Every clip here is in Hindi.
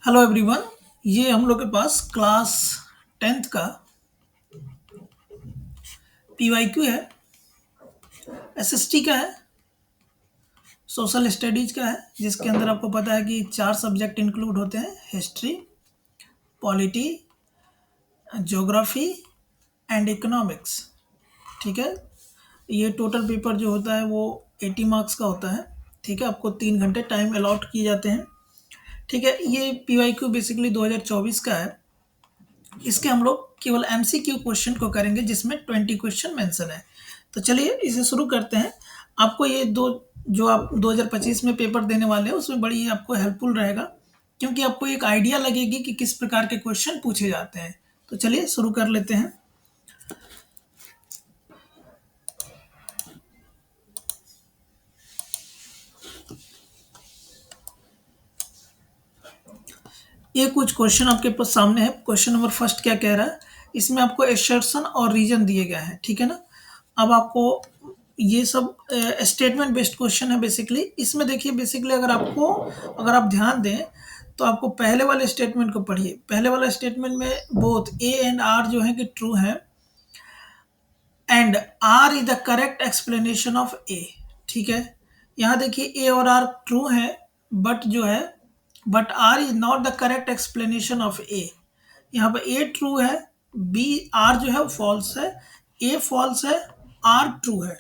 Hello everyone. ये हम लोग के पास क्लास 10th का पीवाईक्यू है, एसएसटी का है, सोशल स्टडीज का है, जिसके अंदर आपको पता है कि 4 सब्जेक्ट इंक्लूड होते हैं: history, polity, geography and economics. ठीक है। ये टोटल पेपर जो होता है वो 80 मार्क्स का होता है। ठीक है, आपको 3 घंटे टाइम अलॉट किए जाते हैं। ठीक है, ये पीवाईक्यू बेसिकली 2024 का है। इसके हम लोग केवल एमसीक्यू क्वेश्चन को करेंगे, जिसमें 20 क्वेश्चन मेंशन है। तो चलिए इसे शुरू करते हैं। आपको ये दो जो आप 2025 में पेपर देने वाले हैं उसमें बड़ी आपको हेल्पफुल रहेगा, क्योंकि आपको एक आइडिया लगेगी कि किस प्रकार के क्वेश्चन पूछे जाते हैं। तो चलिए शुरू कर लेते हैं। ये कुछ क्वेश्चन आपके पास सामने है। क्वेश्चन नंबर फर्स्ट क्या कह रहा है, इसमें आपको एसर्शन और रीजन दिए गए हैं। ठीक है ना। अब आपको ये सब स्टेटमेंट बेस्ड क्वेश्चन है बेसिकली। इसमें देखिए, बेसिकली अगर आप ध्यान दें तो आपको पहले वाले स्टेटमेंट को पढ़िए। पहले वाला स्टेटमेंट में बोथ ए एंड आर जो है कि ट्रू है, and R is the correct explanation of A. ठीक है, यहाँ देखिए ए और आर ट्रू है, but R is not the correct explanation of A. यहाँ पर ए ट्रू है, बी आर जो है फॉल्स है, ए फॉल्स है, आर ट्रू है।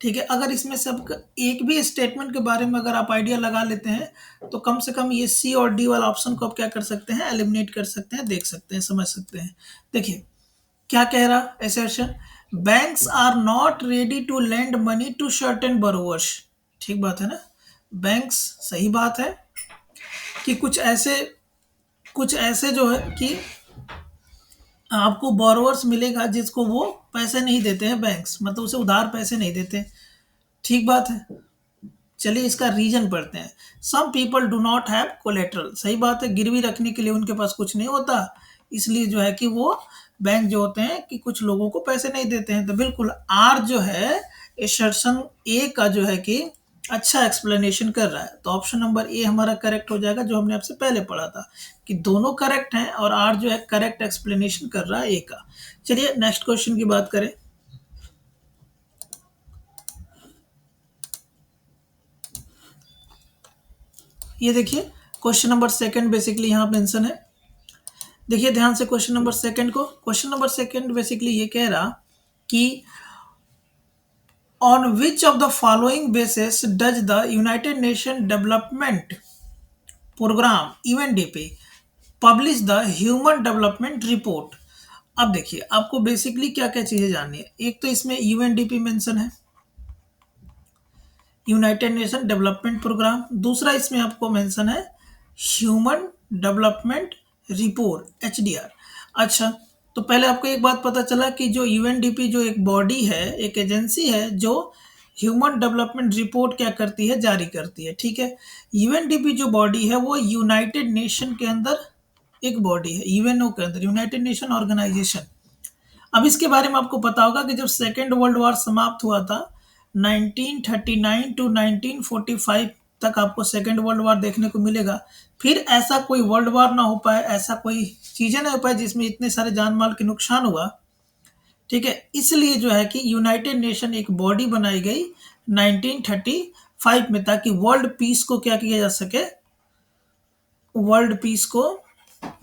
ठीक है, अगर इसमें सब एक भी स्टेटमेंट के बारे में अगर आप आइडिया लगा लेते हैं तो कम से कम ये सी और डी वाला ऑप्शन को आप क्या कर सकते हैं, एलिमिनेट कर सकते हैं, देख सकते हैं, समझ सकते हैं। देखिए क्या कह रहा assertion, banks are not ready to lend money to certain borrowers. ठीक बात है ना, बैंक्स, सही बात है कि कुछ ऐसे जो है कि आपको बोरोवर्स मिलेगा जिसको वो पैसे नहीं देते हैं, बैंक्स मतलब उसे उधार पैसे नहीं देते। ठीक बात है। चलिए इसका रीजन पढ़ते हैं। Some people do not have collateral. सही बात है, गिरवी रखने के लिए उनके पास कुछ नहीं होता, इसलिए जो है कि वो बैंक जो होते हैं कि कुछ लोगों को पैसे नहीं देते हैं। तो बिल्कुल आर जो है एसर्शन ए का जो है कि अच्छा एक्सप्लेनेशन कर रहा है। तो ऑप्शन नंबर ए हमारा करेक्ट हो जाएगा, जो हमने आपसे पहले पढ़ा था कि दोनों करेक्ट हैं और आर जो है करेक्ट एक्सप्लेनेशन कर रहा है ए का। चलिए नेक्स्ट क्वेश्चन की बात करें। ये देखिए क्वेश्चन नंबर सेकंड बेसिकली यहाँ मेंशन है। देखिए ध्यान से क्वेश्चन नंबर सेकंड को। क्वेश्चन नंबर सेकंड बेसिकली ये कह रहा कि on which of the following basis does the united nation development programme UNDP publish the human development report. अब देखिए आपको बेसिकली क्या क्या चीजें जाननी है। एक तो इसमें यूएनडीपी मेंशन है, यूनाइटेड नेशन डेवलपमेंट प्रोग्राम। दूसरा इसमें आपको मेंशन है ह्यूमन डेवलपमेंट रिपोर्ट, एचडीआर। अच्छा, तो पहले आपको एक बात पता चला कि जो यूएनडीपी जो एक बॉडी है, एक एजेंसी है जो ह्यूमन डेवलपमेंट रिपोर्ट क्या करती है, जारी करती है। ठीक है, यूएनडीपी जो बॉडी है वो यूनाइटेड नेशन के अंदर एक बॉडी है, यूएनओ के अंदर, यूनाइटेड नेशन ऑर्गेनाइजेशन। अब इसके बारे में आपको पता होगा कि जब सेकेंड वर्ल्ड वॉर समाप्त हुआ था 1939 टू 1945 तक, आपको सेकेंड वर्ल्ड वॉर देखने को मिलेगा। फिर ऐसा कोई वर्ल्ड वॉर ना हो पाए, ऐसा कोई चीजें ना हो पाए जिसमें इतने सारे जान माल के नुकसान हुआ। ठीक है, इसलिए जो है कि यूनाइटेड नेशन एक बॉडी बनाई गई 1935 में, ताकि वर्ल्ड पीस को क्या किया जा सके, वर्ल्ड पीस को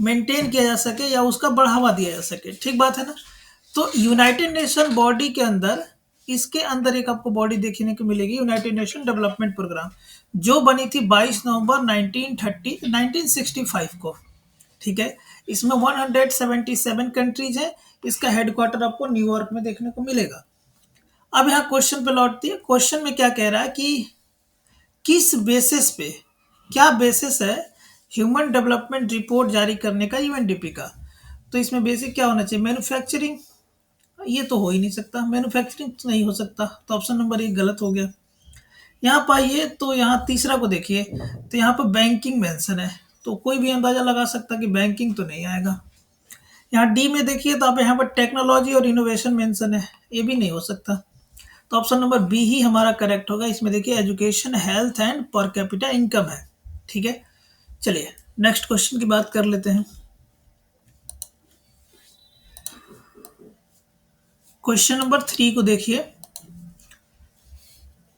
मेंटेन किया जा सके या उसका बढ़ावा दिया जा सके। ठीक बात है ना। तो यूनाइटेड नेशन बॉडी के अंदर, इसके अंदर एक आपको बॉडी देखने को मिलेगी, यूनाइटेड नेशन डेवलपमेंट प्रोग्राम, जो बनी थी 22 नवंबर 1965 को। ठीक है, इसमें 177 कंट्रीज है। इसका हेडक्वार्टर आपको न्यूयॉर्क में देखने को मिलेगा। अब यहाँ क्वेश्चन पे लौटती है। क्वेश्चन में क्या कह रहा है कि किस बेसिस पे, क्या बेसिस है ह्यूमन डेवलपमेंट रिपोर्ट जारी करने का यूएनडीपी का। तो इसमें बेसिक क्या होना चाहिए, मैन्युफैक्चरिंग। ये तो हो ही नहीं सकता, मैन्युफैक्चरिंग तो नहीं हो सकता, तो ऑप्शन नंबर 1 गलत हो गया। यहाँ पाइए तो यहाँ तीसरा को देखिए, तो यहाँ पर बैंकिंग मेंशन है, तो कोई भी अंदाजा लगा सकता कि बैंकिंग तो नहीं आएगा। यहाँ डी में देखिए तो आप यहाँ पर टेक्नोलॉजी और इनोवेशन मेंशन है, ये भी नहीं हो सकता। तो ऑप्शन नंबर बी ही हमारा करेक्ट होगा। इसमें देखिए education, health and per capita income है। ठीक है, चलिए नेक्स्ट क्वेश्चन की बात कर लेते हैं। क्वेश्चन नंबर 3 को देखिए।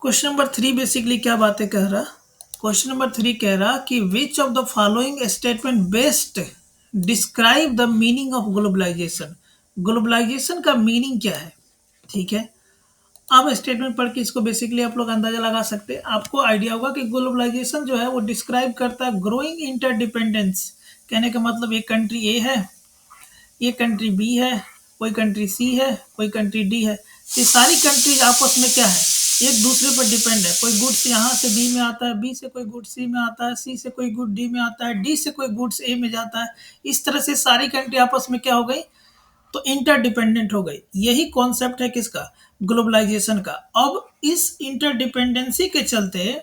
क्वेश्चन नंबर 3 बेसिकली क्या बातें कह रहा। क्वेश्चन नंबर 3 कह रहा कि which of the following statement best describe the meaning of globalisation. Globalisation का मीनिंग क्या है, ठीक है। अब स्टेटमेंट पढ़ के इसको बेसिकली आप लोग अंदाजा लगा सकते हैं। आपको आइडिया होगा कि ग्लोबलाइजेशन जो है वो डिस्क्राइब करता है ग्रोइंग इंटरडिपेंडेंस। कहने का मतलब एक कंट्री ए है, ये कंट्री बी है, कोई कंट्री सी है, कोई कंट्री डी है। ये सारी कंट्रीज आपस में क्या है, एक दूसरे पर डिपेंड है। कोई गुड्स यहाँ से बी में आता है, बी से कोई गुड्स सी में आता है, सी से कोई गुड डी में आता है, डी से कोई गुड्स ए में जाता है। इस तरह से सारी कंट्री आपस में क्या हो गई, तो इंटरडिपेंडेंट हो गई। यही कॉन्सेप्ट है किसका, ग्लोबलाइजेशन का। अब इस इंटरडिपेंडेंसी के चलते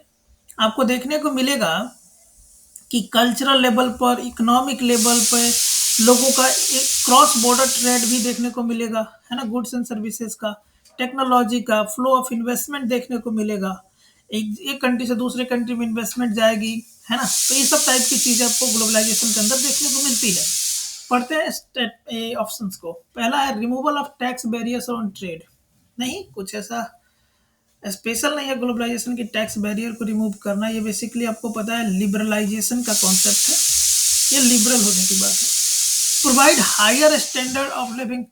आपको देखने को मिलेगा कि कल्चरल लेवल पर, इकोनॉमिक लेवल पर लोगों का एक क्रॉस बॉर्डर ट्रेड भी देखने को मिलेगा, है ना, गुड्स एंड सर्विसेज का, टेक्नोलॉजी का, फ्लो ऑफ इन्वेस्टमेंट देखने को मिलेगा। एक कंट्री से दूसरे कंट्री में इन्वेस्टमेंट जाएगी, है ना। तो ये सब टाइप की चीजें आपको ग्लोबलाइजेशन के अंदर देखने को मिलती है। पढ़ते हैं ऑप्शंस को। पहला है removal of tax barriers on trade. नहीं, कुछ ऐसा स्पेशल नहीं है ग्लोबलाइजेशन की टैक्स बैरियर को रिमूव करना। ये बेसिकली आपको पता है लिबरलाइजेशन का कॉन्सेप्ट है, ये लिबरल होने की बात है। Provide higher standard of living,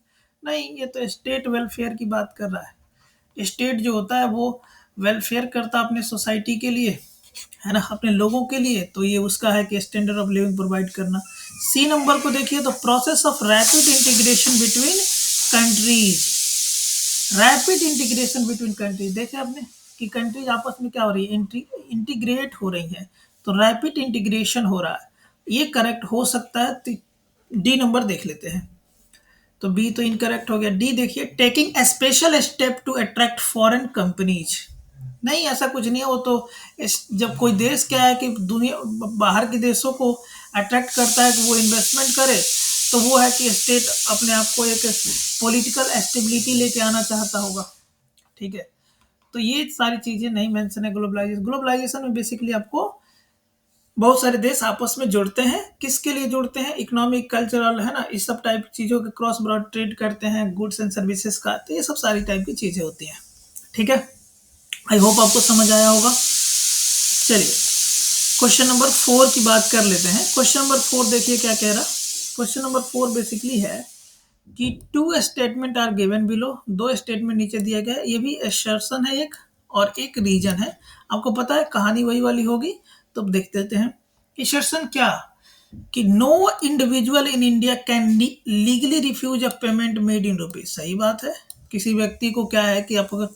नहीं, ये तो स्टेट वेलफेयर की बात कर रहा है। स्टेट जो होता है वो वेलफेयर करता है अपने सोसाइटी के लिए, है ना, अपने लोगों के लिए। तो ये उसका है कि स्टैंडर्ड ऑफ लिविंग प्रोवाइड करना। सी नंबर को देखिए तो process of rapid integration between countries. Rapid integration between countries, देखे आपने कि कंट्रीज आपस में क्या हो रही है, इंटीग्रेट हो रही है। तो रैपिड इंटीग्रेशन हो रहा है, ये करेक्ट हो सकता है। तो डी नंबर देख लेते हैं। तो बी तो इनकरेक्ट हो गया। डी देखिए, taking a special step to attract foreign companies. नहीं, ऐसा कुछ नहीं है। वो तो जब कोई देश क्या है कि दुनिया बाहर के देशों को अट्रैक्ट करता है कि वो इन्वेस्टमेंट करे, तो वो है कि स्टेट अपने आप को एक पॉलिटिकल स्टेबिलिटी लेके आना चाहता होगा, ठीक है। तो ये सारी चीजें नहीं मेंशन है ग्लोबलाइजेशन। ग्लोबलाइजेशन में बेसिकली आपको बहुत सारे देश आपस में जुड़ते हैं। किसके लिए जुड़ते हैं, इकोनॉमिक, कल्चरल, है ना, इस सब टाइप की चीजों के क्रॉस बॉर्डर ट्रेड करते हैं, गुड्स एंड सर्विसेज का। तो ये सब सारी टाइप की चीजें होती हैं, ठीक है। आई होप आपको समझ आया होगा। चलिए क्वेश्चन नंबर 4 की बात कर लेते हैं। क्वेश्चन नंबर 4 देखिए क्या कह रहा। क्वेश्चन नंबर 4 बेसिकली है कि 2 statement are given below. 2 statement नीचे दिया गया है। ये भी असर्शन है एक, और एक रीजन है। आपको पता है कहानी वही वाली होगी, तो देख देते हैं। असर्शन क्या कि no individual in India can legally refuse a payment made in rupees. सही बात है। किसी व्यक्ति को क्या है कि आप अगर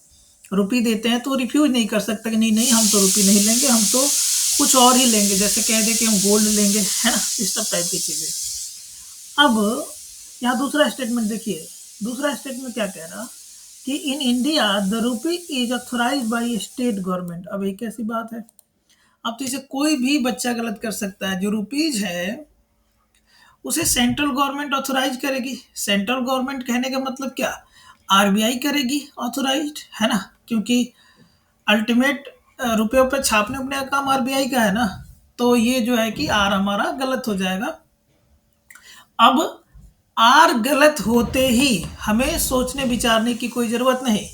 रुपी देते हैं तो रिफ्यूज नहीं कर सकता कि नहीं नहीं, हम तो रुपी नहीं लेंगे, हम तो कुछ और ही लेंगे। जैसे कह दे कि हम गोल्ड लेंगे, है ना, इस सब टाइप की चीजें। अब यहाँ दूसरा स्टेटमेंट देखिए। दूसरा स्टेटमेंट क्या कह रहा कि in India the rupee is authorise by state government. अब एक ऐसी बात है, अब तो इसे कोई भी बच्चा गलत कर सकता है। जो रुपीज है उसे सेंट्रल गवर्नमेंट ऑथोराइज करेगी। सेंट्रल गवर्नमेंट कहने का मतलब क्या, आरबीआई करेगी ऑथोराइज, है ना, क्योंकि अल्टीमेट रुपयों पे छापने उपने का काम आरबीआई का है ना। तो ये जो है कि आर हमारा गलत हो जाएगा। अब आर गलत होते ही हमें सोचने विचारने की कोई जरूरत नहीं।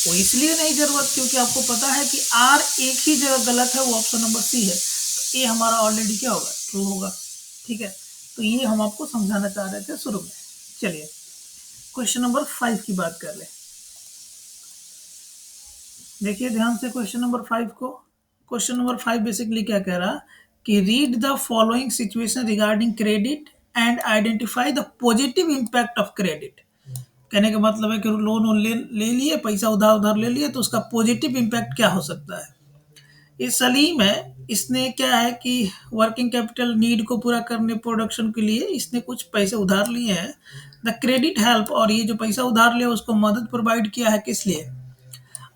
वो इसलिए नहीं जरूरत क्योंकि आपको पता है कि आर एक ही जगह गलत है, वो ऑप्शन नंबर सी है। तो ये हमारा ऑलरेडी क्या होगा, ट्रू होगा, ठीक है। तो ये हम आपको समझाना चाह रहे थे शुरू में। चलिए क्वेश्चन नंबर 5 की बात कर ले। देखिए ध्यान से क्वेश्चन नंबर 5 को। क्वेश्चन नंबर 5 बेसिकली क्या कह रहा कि read the following situation regarding credit and identify the positive impact of credit. कहने का मतलब है कि लोन ले लिए, पैसा उधार उधार ले लिए, तो उसका पॉजिटिव इम्पैक्ट क्या हो सकता है। ये सलीम है, इसने क्या है कि वर्किंग कैपिटल नीड को पूरा करने, प्रोडक्शन के लिए इसने कुछ पैसे उधार लिए हैं। द क्रेडिट हेल्प, और ये जो पैसा उधार लिया उसको मदद प्रोवाइड किया है किस लिए,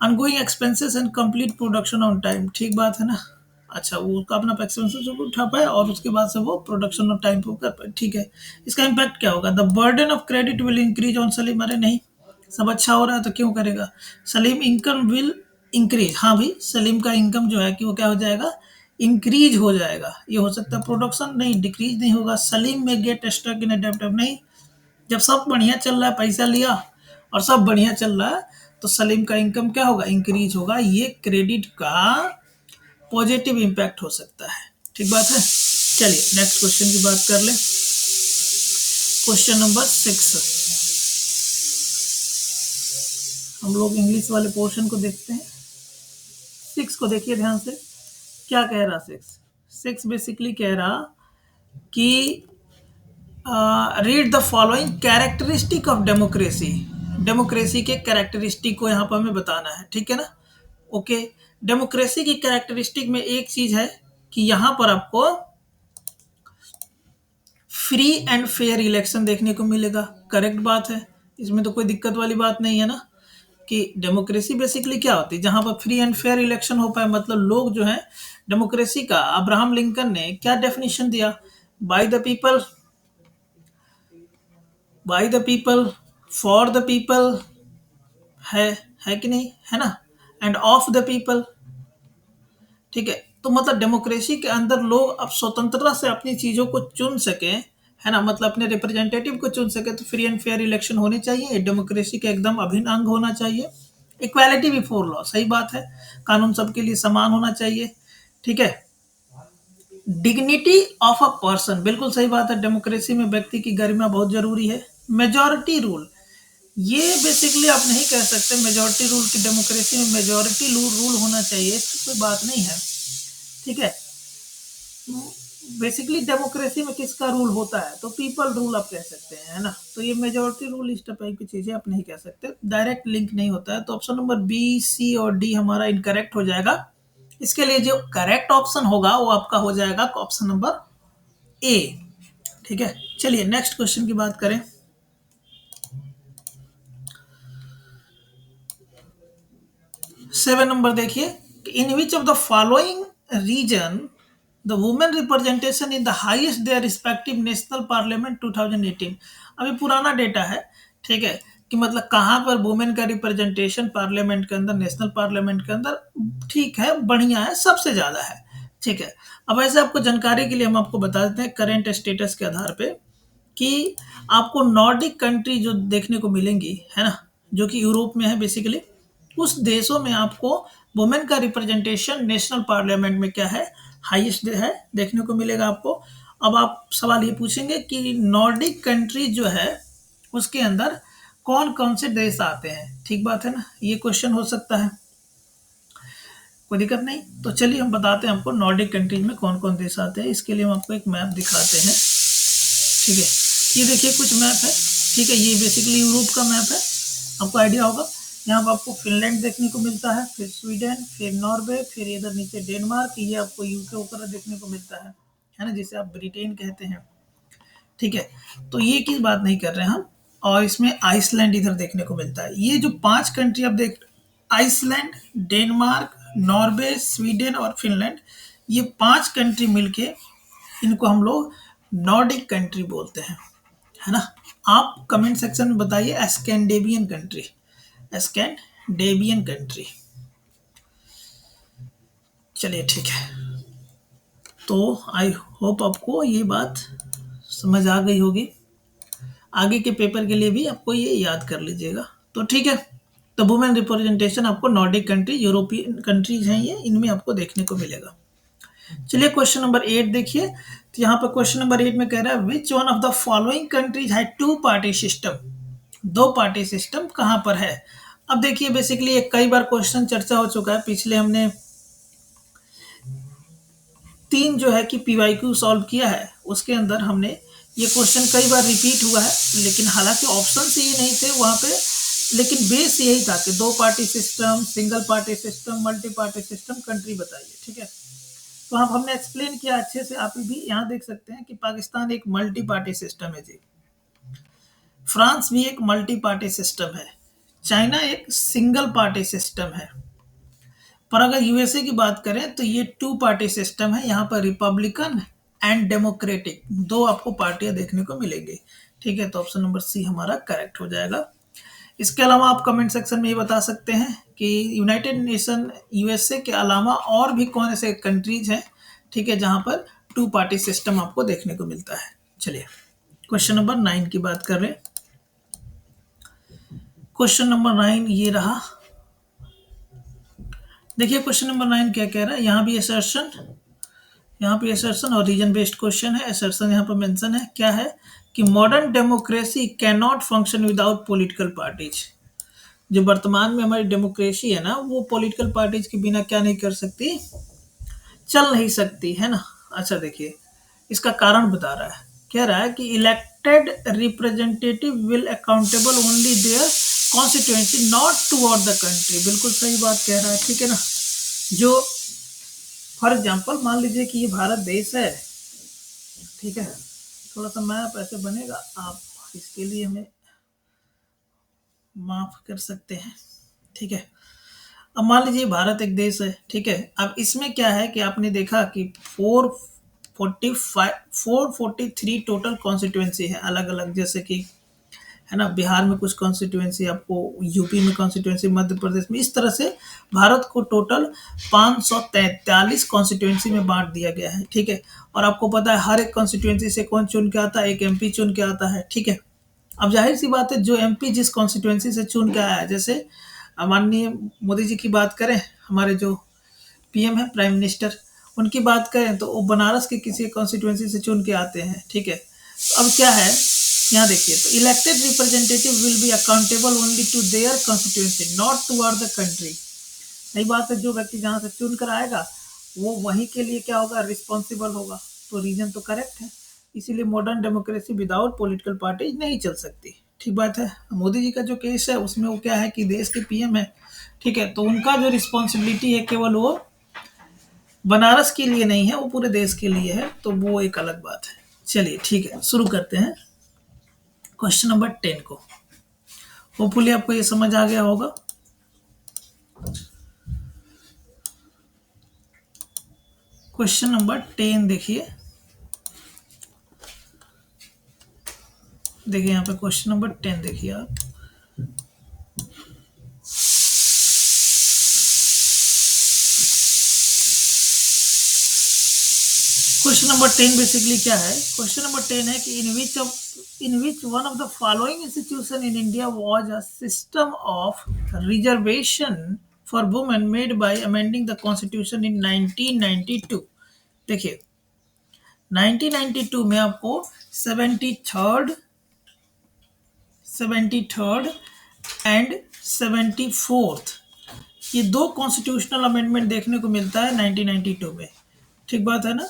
ongoing expenses and complete production on time. ठीक बात है ना। अच्छा, वो अपना एक्सपेंसेस उठा पाए और उसके बाद से वो प्रोडक्शन ऑन टाइम कर पाए, ठीक है। इसका इम्पैक्ट क्या होगा, the burden of credit will increase on Salim. अरे नहीं, सब अच्छा हो रहा है तो क्यों करेगा। सलीम इनकम विल इंक्रीज, हाँ भाई, सलीम का इनकम जो है कि वो क्या हो जाएगा, इंक्रीज हो जाएगा, ये हो सकता है। प्रोडक्शन नहीं, डिक्रीज नहीं होगा। सलीम में गेट स्टक इन अडेप्टिव नहीं, जब सब बढ़िया चल रहा है, पैसा लिया और सब बढ़िया चल रहा है, तो सलीम का इनकम क्या होगा, इंक्रीज होगा। ये क्रेडिट का पॉजिटिव इम्पैक्ट हो सकता है। ठीक बात है। चलिए नेक्स्ट क्वेश्चन की बात कर ले। क्वेश्चन नंबर 6, हम लोग इंग्लिश वाले पोर्शन को देखते हैं। 6 को देखिए ध्यान से, क्या कह रहा 6 बेसिकली कह रहा कि read the following characteristic of democracy. Democracy के कैरेक्टरिस्टिक को यहाँ पर हमें बताना है, ठीक है ना। ओके, डेमोक्रेसी की कैरेक्टरिस्टिक में एक चीज है कि यहाँ पर आपको फ्री एंड फेयर इलेक्शन देखने को मिलेगा। करेक्ट बात है, इसमें तो कोई दिक्कत वाली बात नहीं है ना। कि डेमोक्रेसी बेसिकली क्या होती है, जहां पर फ्री एंड फेयर इलेक्शन हो पाए, मतलब लोग जो है, डेमोक्रेसी का अब्राहम लिंकन ने क्या डेफिनेशन दिया, by the people, by the people, for the people, है कि नहीं, है ना, एंड ऑफ द पीपल। ठीक है, तो मतलब डेमोक्रेसी के अंदर लोग अब स्वतंत्रता से अपनी चीजों को चुन सके, है ना, मतलब अपने रिप्रेजेंटेटिव को चुन सके, तो फ्री एंड फेयर इलेक्शन होने चाहिए। डेमोक्रेसी का एकदम अभिन्न अंग होना चाहिए। इक्वालिटी बिफोर लॉ, सही बात है, कानून सबके लिए समान होना चाहिए। ठीक है। डिग्निटी ऑफ अ पर्सन, बिल्कुल सही बात है, डेमोक्रेसी में व्यक्ति की गरिमा बहुत जरूरी है। मेजोरिटी रूल, ये बेसिकली आप नहीं कह सकते मेजोरिटी रूल की, डेमोक्रेसी में मेजोरिटी रूल होना चाहिए, इसकी कोई बात नहीं है। ठीक है, बेसिकली डेमोक्रेसी में किसका रूल होता है, तो पीपल रूल आप कह सकते हैं, है ना। तो ये मेजोरिटी रूल इस टाइप की चीजें आप नहीं कह सकते, डायरेक्ट लिंक नहीं होता है। तो ऑप्शन नंबर बी, सी और डी हमारा इनकरेक्ट हो जाएगा। इसके लिए जो करेक्ट ऑप्शन होगा वो आपका हो जाएगा ऑप्शन नंबर ए। ठीक है, चलिए नेक्स्ट क्वेश्चन की बात करें। 7 नंबर देखिए, in which of the following reason the women representation in the highest their respective national parliament 2018। अभी पुराना डेटा है, ठीक है, कि मतलब कहाँ पर वुमेन का रिप्रेजेंटेशन पार्लियामेंट के अंदर, नेशनल पार्लियामेंट के अंदर, ठीक है, बढ़िया है, सबसे ज्यादा है। ठीक है, अब ऐसे आपको जानकारी के लिए हम आपको बता देते हैं करेंट स्टेटस के आधार पे कि आपको नॉर्डिक कंट्री जो देखने को मिलेंगी, है ना, जो कि यूरोप में है बेसिकली, उस देशों में आपको वुमेन का रिप्रेजेंटेशन नेशनल पार्लियामेंट में क्या है, हाईएस्ट है, देखने को मिलेगा आपको। अब आप सवाल ये पूछेंगे कि नॉर्डिक कंट्री जो है उसके अंदर कौन कौन से देश आते हैं, ठीक बात है ना, ये क्वेश्चन हो सकता है, कोई दिक्कत नहीं। तो चलिए हम बताते हैं आपको नॉर्डिक कंट्रीज में कौन कौन देश आते हैं। इसके लिए हम आपको एक मैप दिखाते हैं। ठीक है, ये देखिए कुछ मैप है, ठीक है, ये बेसिकली यूरोप का मैप है, आपको आइडिया होगा। यहाँ पर आपको फिनलैंड देखने को मिलता है, फिर स्वीडन, फिर नॉर्वे, फिर इधर नीचे डेनमार्क, ये आपको यूके ऊपर देखने को मिलता है ना, जिसे आप ब्रिटेन कहते हैं। ठीक है, तो ये की बात नहीं कर रहे हैं हम। और इसमें आइसलैंड इधर देखने को मिलता है। ये जो 5 कंट्री आप देख, आइसलैंड, डेनमार्क, नॉर्वे, स्वीडन और फिनलैंड, ये 5 कंट्री मिलके इनको हम लोग नॉर्डिक कंट्री बोलते हैं, है ना। आप कमेंट सेक्शन में बताइए स्कैंडेवियन कंट्री, स्कैंडेवियन कंट्री। चलिए ठीक है, तो आई होप आपको ये बात समझ आ गई होगी। आगे के पेपर के लिए भी आपको ये याद कर लीजिएगा। तो ठीक है, तो वुमेन रिप्रेजेंटेशन आपको नॉर्डिक कंट्री, यूरोपियन कंट्रीज हैं ये, इनमें आपको देखने को मिलेगा। चलिए क्वेश्चन नंबर 8 देखिए। तो यहाँ पर क्वेश्चन नंबर 8 में कह रहा है विच one of the following countries है 2 पार्टी सिस्टम। 2 पार्टी सिस्टम कहाँ पर है। अब देखिए बेसिकली एक कई बार क्वेश्चन चर्चा हो चुका है, पिछले हमने 3 जो है कि पीवाईक्यू सॉल्व किया है, उसके अंदर हमने ये क्वेश्चन कई बार रिपीट हुआ है, लेकिन हालांकि ऑप्शन ये नहीं थे वहाँ पे, लेकिन बेस यही था कि 2 party system, single party system, multi party system, country बताइए। ठीक है, तो अब हमने एक्सप्लेन किया अच्छे से। आप भी यहाँ देख सकते हैं कि पाकिस्तान एक मल्टी पार्टी सिस्टम है जी, फ्रांस भी एक मल्टी पार्टी सिस्टम है, चाइना एक सिंगल पार्टी सिस्टम है। पर अगर यूएसए की बात करें तो ये 2 पार्टी सिस्टम है, यहाँ पर रिपब्लिकन एंड डेमोक्रेटिक 2 आपको पार्टियां देखने को मिलेंगी। ठीक है, तो ऑप्शन नंबर सी हमारा करेक्ट हो जाएगा। इसके अलावा आप कमेंट सेक्शन में ये बता सकते हैं कि यूनाइटेड नेशन यूएसए के अलावा और भी कौन ऐसे कंट्रीज हैं ठीक है, जहां पर 2 पार्टी सिस्टम आपको देखने को मिलता है। चलिए क्वेश्चन नंबर 9 की बात कर रहे हैं। क्वेश्चन नंबर 9 ये रहा। देखिए क्वेश्चन नंबर 9 क्या कह रहा है, यहाँ भी असर्शन, यहाँ पे असर्शन और रीजन बेस्ड क्वेश्चन है। असर्शन यहाँ पर मेंशन है, क्या है कि modern democracy can not function without political parties. जो वर्तमान में हमारी डेमोक्रेसी है ना, वो पॉलिटिकल पार्टीज के बिना क्या नहीं कर सकती, चल नहीं सकती है ना। अच्छा देखिए इसका कारण बता रहा है, कह रहा है कि elected representative will accountable only their constituency not toward the country. बिल्कुल सही बात कह रहा है, ठीक है ना। जो फॉर एग्जाम्पल मान लीजिए कि ये भारत देश है, ठीक है, थोड़ा सा मैप ऐसे बनेगा, आप इसके लिए हमें माफ कर सकते हैं, ठीक है। अब मान लीजिए भारत एक देश है, ठीक है। अब इसमें क्या है कि आपने देखा कि 443 टोटल कॉन्स्टिट्यूएंसी है अलग अलग, जैसे कि है ना, बिहार में कुछ कॉन्स्टिट्यूएंसी, आपको यूपी में कॉन्स्टिट्यूएंसी, मध्य प्रदेश में, इस तरह से भारत को टोटल 543 कॉन्स्टिट्यूएंसी में बांट दिया गया है, ठीक है। और आपको पता है हर एक कॉन्स्टिट्यूएंसी से कौन चुन के आता है, एक एमपी चुन के आता है, ठीक है। अब जाहिर सी बात है, जो एमपी जिस कॉन्स्टिट्यूएंसी से चुन के आया है, जैसे माननीय मोदी जी की बात करें, हमारे जो पीएम है, प्राइम मिनिस्टर, उनकी बात करें तो वो बनारस के किसी कॉन्स्टिट्यूएंसी से चुन के आते हैं, ठीक है। तो अब क्या है, यहाँ देखिए, तो elected representative will be accountable only to their constituency not toward the country. सही बात है, जो व्यक्ति जहाँ से चुन कर आएगा वो वहीं के लिए क्या होगा, रिस्पॉन्सिबल होगा। तो रीजन तो करेक्ट है, इसीलिए modern democracy without political party नहीं चल सकती, ठीक बात है। मोदी जी का जो केस है उसमें वो क्या है कि देश के पीएम है, ठीक है, तो उनका जो रिस्पॉन्सिबिलिटी है केवल वो बनारस के लिए नहीं है, वो पूरे देश के लिए है, तो वो एक अलग बात है। चलिए ठीक है, शुरू करते हैं क्वेश्चन नंबर 10 को। होपफुली आपको ये समझ आ गया होगा। क्वेश्चन नंबर 10 देखिए, देखिए यहाँ पे क्वेश्चन नंबर 10 देखिए आप। क्वेश्चन नंबर 10 बेसिकली क्या है, क्वेश्चन नंबर 10 है कि in which one of the following institution in India was a system of reservation for women made by amending the constitution in 1992। देखिए 1992 में आपको 73rd एंड 74th ये दो कॉन्स्टिट्यूशनल अमेंडमेंट देखने को मिलता है 1992 में, ठीक बात है ना।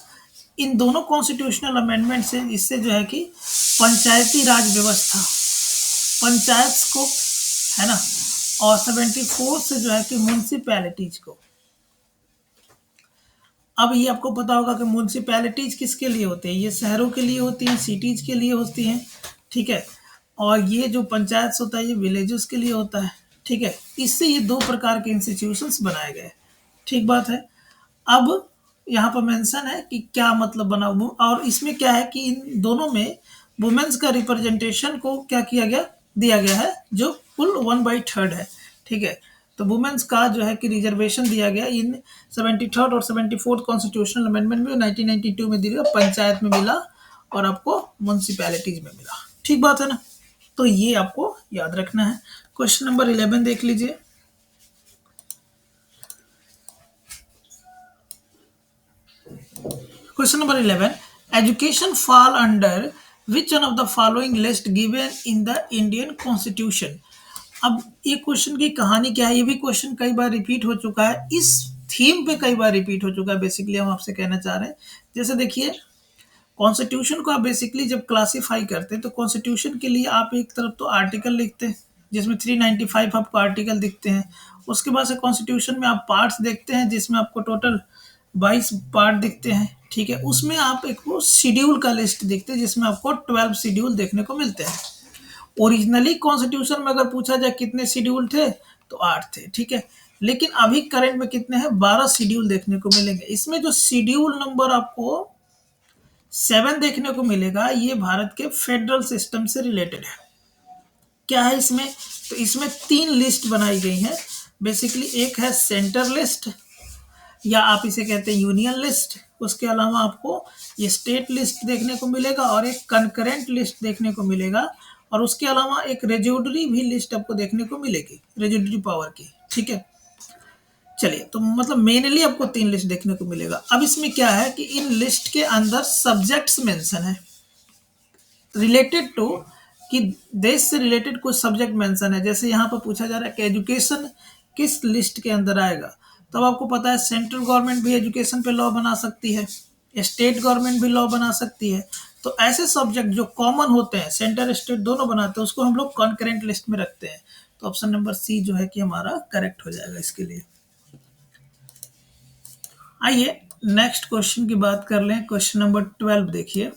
इन दोनों कॉन्स्टिट्यूशनल अमेंडमेंट से इससे जो है कि पंचायती राज व्यवस्था, पंचायत को, है ना, और 74 से जो है कि म्यूनसिपैलिटीज को। अब ये आपको पता होगा कि म्यूनसिपैलिटीज किसके लिए होते हैं, ये शहरों के लिए होती हैं, सिटीज के लिए होती हैं, ठीक है। और ये जो पंचायत होता है ये विलेजेस के लिए होता है, ठीक है। इससे ये दो प्रकार के इंस्टीट्यूशंस बनाए गए, ठीक बात है। अब यहाँ पर मेंशन है कि क्या मतलब बना, और इसमें क्या है कि इन दोनों में वुमेन्स का रिप्रेजेंटेशन को क्या किया गया, दिया गया है, जो कुल 1/3 है, ठीक है। तो वुमेन्स का जो है कि रिजर्वेशन दिया गया इन 73rd और 74th कॉन्स्टिट्यूशनल अमेंडमेंट में 1992 में दिया, पंचायत में मिला और आपको म्यूनसिपैलिटीज में मिला, ठीक बात है ना। तो ये आपको याद रखना है। क्वेश्चन नंबर 11 देख लीजिए। Question number 11. Education fall under which one of the following list given in the Indian Constitution? अब ये क्वेश्चन की कहानी क्या है, ये भी क्वेश्चन कई बार रिपीट हो चुका है, इस थीम पे कई बार रिपीट हो चुका है, बेसिकली हम आपसे कहना चाह रहे हैं। जैसे देखिए कॉन्स्टिट्यूशन को आप बेसिकली जब क्लासीफाई करते हैं तो कॉन्स्टिट्यूशन के लिए आप एक तरफ तो आर्टिकल लिखते हैं जिसमें 395 आपको आर्टिकल दिखते हैं, उसके बाद से कॉन्स्टिट्यूशन में आप पार्ट्स देखते हैं जिसमें आपको टोटल 22 पार्ट दिखते हैं, ठीक है। उसमें आप एक वो शेड्यूल का लिस्ट देखते हैं जिसमें आपको 12 शेड्यूल देखने को मिलते हैं। ओरिजिनली कॉन्स्टिट्यूशन में अगर पूछा जाए कितने शेड्यूल थे तो 8 थे, ठीक है। लेकिन अभी करंट में कितने हैं, 12 शेड्यूल देखने को मिलेंगे। इसमें जो शेड्यूल नंबर आपको 7 देखने को मिलेगा ये भारत के फेडरल सिस्टम से रिलेटेड है। क्या है इसमें, तो इसमें 3 लिस्ट बनाई गई हैं बेसिकली। एक है सेंटर लिस्ट या आप इसे कहते हैं यूनियन लिस्ट, उसके अलावा आपको ये स्टेट लिस्ट देखने को मिलेगा और एक कंकरेंट लिस्ट देखने को मिलेगा, और उसके अलावा एक रेजिडुअरी भी लिस्ट आपको देखने को मिलेगी, रेजिडुअरी पावर की। ठीक है, चलिए, तो मतलब मेनली आपको 3 लिस्ट देखने को मिलेगा। अब इसमें क्या है कि इन लिस्ट के अंदर सब्जेक्ट्स मेंशन है रिलेटेड टू, कि देश से रिलेटेड कुछ सब्जेक्ट मेंशन है। जैसे यहाँ पर पूछा जा रहा है कि एजुकेशन किस लिस्ट के अंदर आएगा, तब आपको पता है सेंट्रल गवर्नमेंट भी एजुकेशन पे लॉ बना सकती है, स्टेट गवर्नमेंट भी लॉ बना सकती है। तो ऐसे सब्जेक्ट जो कॉमन होते हैं, सेंटर स्टेट दोनों बनाते हैं, उसको हम लोग कॉन्करेंट लिस्ट में रखते हैं। तो ऑप्शन नंबर सी जो है कि हमारा करेक्ट हो जाएगा इसके लिए। आइए नेक्स्ट क्वेश्चन की बात कर लें। क्वेश्चन नंबर 12 देखिए।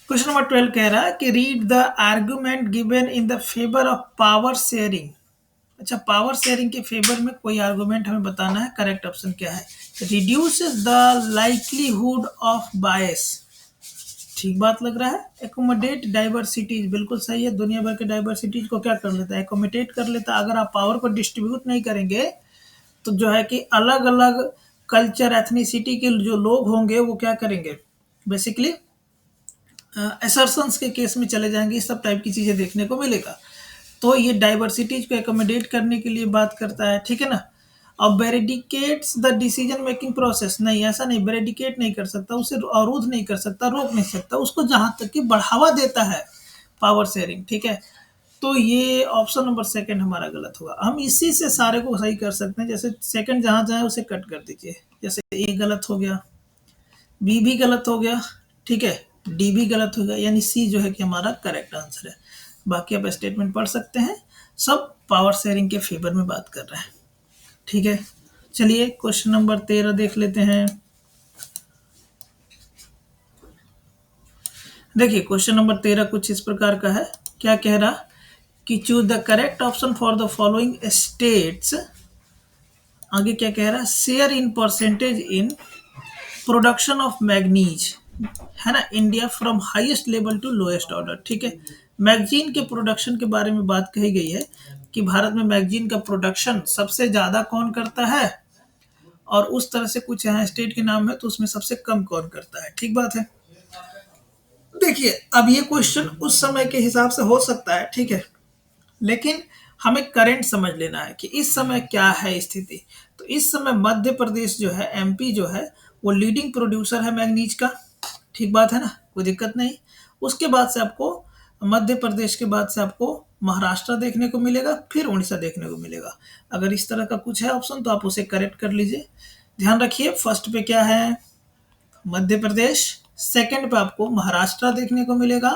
क्वेश्चन नंबर 12 कह रहा है कि read the argument given in the favour of power sharing. अच्छा, पावर शेयरिंग के फेवर में कोई आर्गुमेंट हमें बताना है। करेक्ट ऑप्शन क्या है? रिड्यूसेस द लाइक्लीहुड ऑफ बायस। ठीक बात लग रहा है। एकोमोडेट डाइवर्सिटीज, बिल्कुल सही है। दुनिया भर के डाइवर्सिटीज को क्या कर लेता है? एकोमोडेट कर लेता है। अगर आप पावर को डिस्ट्रीब्यूट नहीं करेंगे तो जो है कि अलग अलग कल्चर, एथनिसिटी के जो लोग होंगे वो क्या करेंगे, बेसिकली असर्शंस के केस में चले जाएंगे। इस सब टाइप की चीजें देखने को मिलेगा। तो ये डाइवर्सिटीज को एकोमोडेट करने के लिए बात करता है, ठीक है ना। अब बेरेडिकेट्स द डिसीजन मेकिंग प्रोसेस, नहीं, ऐसा नहीं, बेरेडिकेट नहीं कर सकता, उसे अवरुद्ध नहीं कर सकता, रोक नहीं सकता, उसको जहां तक कि बढ़ावा देता है पावर शेयरिंग। ठीक है, तो ये ऑप्शन नंबर सेकंड हमारा गलत होगा। हम इसी से सारे को सही कर सकते हैं। जैसे सेकंड जहां जाए उसे कट कर दीजिए। जैसे ए गलत हो गया, बी भी गलत हो गया, ठीक है, डी भी गलत हो गया, यानी सी जो है कि हमारा करेक्ट आंसर है। बाकी आप स्टेटमेंट पढ़ सकते हैं, सब पावर शेयरिंग के फेवर में बात कर रहे हैं। ठीक है, चलिए क्वेश्चन नंबर 13 देख लेते हैं। देखिए क्वेश्चन नंबर 13 कुछ इस प्रकार का है। क्या कह रहा कि choose the correct option for the following states. आगे क्या कह रहा है? Share in percentage in production of manganese, है ना, India from highest level to lowest order. ठीक है, मैगजीन के प्रोडक्शन के बारे में बात कही गई है कि भारत में मैगजीन का प्रोडक्शन सबसे ज्यादा कौन करता है, और उस तरह से कुछ यहाँ स्टेट के नाम है तो उसमें सबसे कम कौन करता है। ठीक बात है। देखिए अब ये क्वेश्चन उस समय के हिसाब से हो सकता है, ठीक है, लेकिन हमें करंट समझ लेना है कि इस समय क्या है स्थिति। तो इस समय मध्य प्रदेश जो है, एमपी जो है, वो लीडिंग प्रोड्यूसर है मैग्नीज का। ठीक बात है ना, कोई दिक्कत नहीं। उसके बाद से आपको मध्य प्रदेश के बाद से आपको महाराष्ट्र देखने को मिलेगा, फिर उड़ीसा देखने को मिलेगा। अगर इस तरह का कुछ है ऑप्शन तो आप उसे करेक्ट कर लीजिए। ध्यान रखिए, फर्स्ट पे क्या है? मध्य प्रदेश, सेकंड पे आपको महाराष्ट्र देखने को मिलेगा,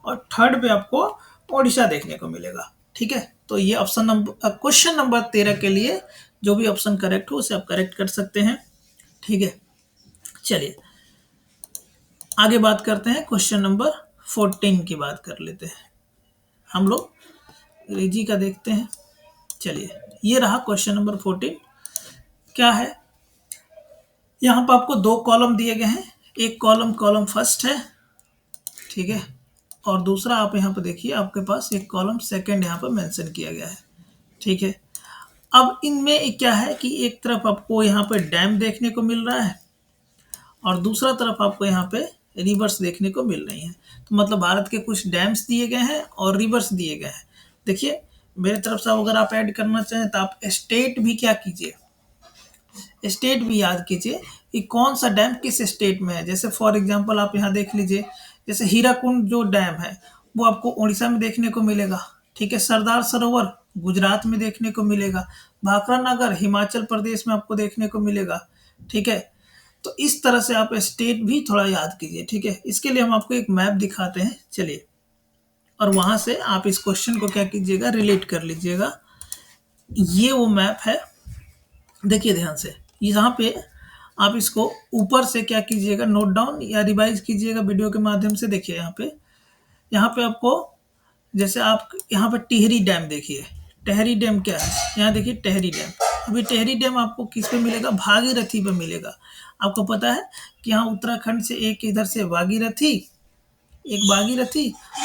और थर्ड पे आपको ओडिशा देखने को मिलेगा। ठीक है, तो ये ऑप्शन नंबर, क्वेश्चन नंबर 13 के लिए जो भी ऑप्शन करेक्ट हो उसे आप करेक्ट कर सकते हैं। ठीक है, चलिए आगे बात करते हैं। क्वेश्चन नंबर 14 की बात कर लेते हैं हम लोग, अंग्रेजी का देखते हैं। चलिए, ये रहा क्वेश्चन नंबर 14। क्या है? यहाँ पर आपको 2 कॉलम दिए गए हैं। एक कॉलम फर्स्ट है, ठीक है, और दूसरा आप यहाँ पर देखिए, आपके पास एक कॉलम सेकंड यहाँ पर मेंशन किया गया है। ठीक है, अब इनमें क्या है कि एक तरफ आपको यहाँ पे डैम देखने को मिल रहा है, और दूसरा तरफ आपको यहाँ पे रिवर्स देखने को मिल रही है। तो मतलब भारत के कुछ डैम्स दिए गए हैं और रिवर्स दिए गए हैं। देखिए मेरे तरफ से अगर आप ऐड करना चाहें तो आप स्टेट भी क्या कीजिए, स्टेट भी याद कीजिए कि कौन सा डैम किस स्टेट में है। जैसे फॉर एग्जांपल आप यहाँ देख लीजिए, जैसे हीराकुंड जो डैम है वो आपको उड़ीसा में देखने को मिलेगा। ठीक है, सरदार सरोवर गुजरात में देखने को मिलेगा, भाखड़ा नगर हिमाचल प्रदेश में आपको देखने को मिलेगा। ठीक है, तो इस तरह से आप स्टेट भी थोड़ा याद कीजिए। ठीक है, इसके लिए हम आपको एक मैप दिखाते हैं, चलिए, और वहां से आप इस क्वेश्चन को क्या कीजिएगा, रिलेट कर लीजिएगा। ये वो मैप है, देखिए ध्यान से, यहाँ पे आप इसको ऊपर से क्या कीजिएगा, नोट डाउन या रिवाइज कीजिएगा वीडियो के माध्यम से। देखिए यहाँ पे आपको, जैसे आप यहाँ पे टिहरी डैम देखिए, टिहरी डैम क्या है, यहाँ देखिए टिहरी डैम। अभी टिहरी डैम आपको किस पे मिलेगा, भागीरथी पे मिलेगा। आपको पता है कि यहाँ उत्तराखंड से एक इधर से भागीरथी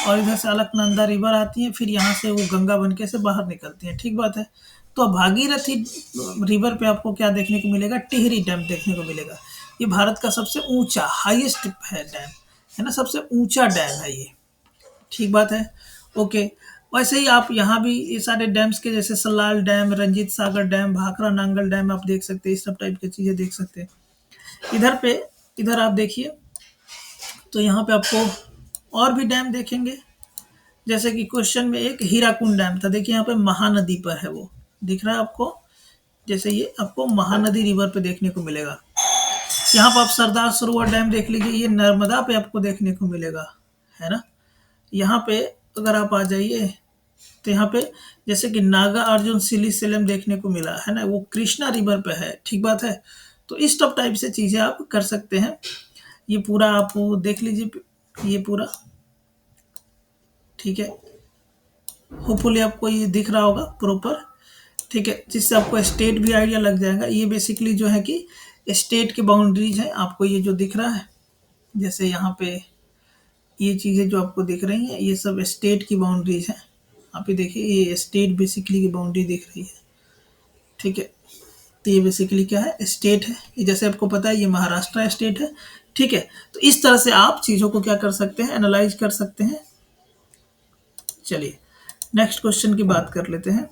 और इधर से अलकनंदा रिवर आती है, फिर यहाँ से वो गंगा बनके से बाहर निकलती है। ठीक बात है, तो भागीरथी रिवर पे आपको क्या देखने को मिलेगा, टिहरी डैम देखने को मिलेगा। ये भारत का सबसे ऊंचा हाईएस्ट है डैम, है ना, सबसे ऊंचा डैम है ये, ठीक बात है। ओके, वैसे ही आप यहाँ भी ये सारे डैम्स के जैसे Salal dam, Ranjit Sagar dam, Bhakra Nangal dam आप देख सकते हैं, इस सब टाइप की चीजें देख सकते हैं। इधर आप देखिए तो यहाँ पे आपको और भी डैम देखेंगे, जैसे कि क्वेश्चन में एक हीराकुंड डैम था, देखिए यहाँ पे महानदी पर है, वो दिख रहा है आपको, जैसे ये आपको महानदी रिवर पे देखने को मिलेगा। यहाँ पर आप सरदार सरोवर डैम देख लीजिए, ये नर्मदा पे आपको देखने को मिलेगा, है ना। यहाँ पे अगर आप आ जाइए तो यहाँ पे जैसे कि नागा अर्जुन सिलीसेलम देखने को मिला है ना, वो कृष्णा रिवर पे है, ठीक बात है। तो इस सब टाइप से चीजें आप कर सकते हैं। ये पूरा आप देख लीजिए, ये पूरा ठीक है, होपफुली आपको ये दिख रहा होगा प्रॉपर, ठीक है, जिससे आपको स्टेट भी आइडिया लग जाएगा। ये बेसिकली जो है कि स्टेट की बाउंड्रीज है, आपको ये जो दिख रहा है, जैसे यहाँ पे ये चीज़ें जो आपको दिख रही हैं, ये सब स्टेट की बाउंड्रीज हैं। आप ये देखिए, ये स्टेट बेसिकली की बाउंड्री दिख रही है, ठीक है। तो ये बेसिकली क्या है, स्टेट है, ये जैसे आपको पता है ये महाराष्ट्र स्टेट है, ठीक है। तो इस तरह से आप चीज़ों को क्या कर सकते हैं, एनालाइज कर सकते हैं। चलिए नेक्स्ट क्वेश्चन की बात कर लेते हैं।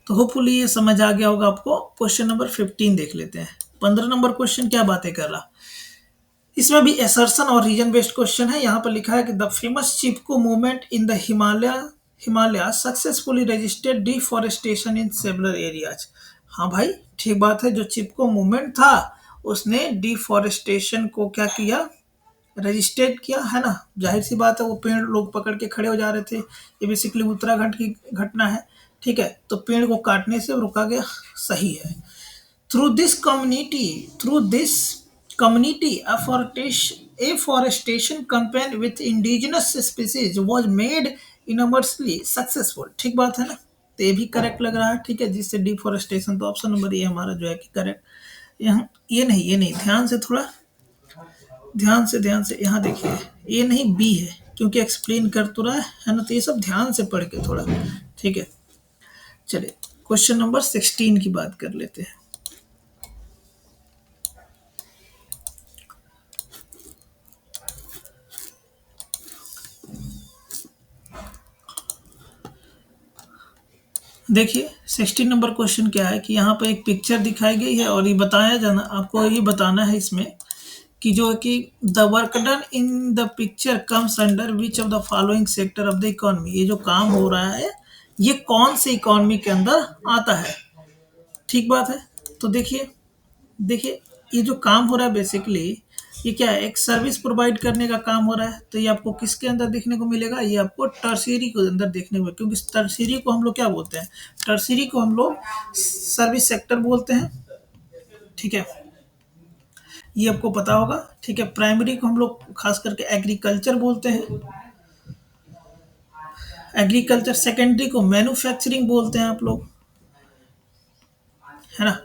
तो होपफुली ये समझ आ गया होगा आपको। क्वेश्चन नंबर 15 देख लेते हैं। 15 नंबर क्वेश्चन क्या बातें कर रहा, इसमें भी असर्शन और रीजन बेस्ड क्वेश्चन है। यहाँ पर लिखा है कि the famous Chipko movement in the Himalaya successfully registered deforestation in several areas. हाँ भाई, ठीक बात है, जो चिपको मूवमेंट था उसने डिफॉरेस्टेशन को क्या किया, रजिस्ट्रेट किया, है ना। जाहिर सी बात है, वो पेड़ लोग पकड़ के खड़े हो जा रहे थे, ये बेसिकली उत्तराखंड की घटना है, ठीक है। तो पेड़ को काटने से रोका गया, सही है। Through this community afforestation campaign with indigenous species was made enormously successful, ठीक बात है ना। तो ये भी करेक्ट लग रहा है, ठीक है, जिससे डिफॉरेस्टेशन, तो ऑप्शन नंबर ये हमारा जो है कि करेक्ट। यहाँ ये नहीं, ध्यान से यहाँ देखिए, ये नहीं बी है, क्योंकि एक्सप्लेन कर तो रहा है ना, तो ये सब ध्यान से पढ़ के थोड़ा, ठीक है। चलिए क्वेश्चन नंबर 16 की बात कर लेते हैं। देखिए 16 नंबर क्वेश्चन क्या है कि यहाँ पर एक पिक्चर दिखाई गई है और ये बताया जाना, आपको ये बताना है इसमें कि जो है कि the work done in the picture comes under which of the following sector of the economy. ये जो काम हो रहा है ये कौन से इकोनॉमी के अंदर आता है, ठीक बात है। तो देखिए ये जो काम हो रहा है बेसिकली ये क्या है, एक सर्विस प्रोवाइड करने का काम हो रहा है। तो ये आपको किसके अंदर देखने को मिलेगा, ये आपको टर्शियरी के अंदर देखने को, क्योंकि टर्शियरी को हम लोग क्या बोलते हैं, टर्शियरी को हम लोग सर्विस सेक्टर बोलते हैं, ठीक है, ये आपको पता होगा, ठीक है। प्राइमरी को हम लोग खास करके एग्रीकल्चर बोलते हैं, एग्रीकल्चर। सेकेंडरी को मैन्युफैक्चरिंग बोलते हैं आप लोग, है ना।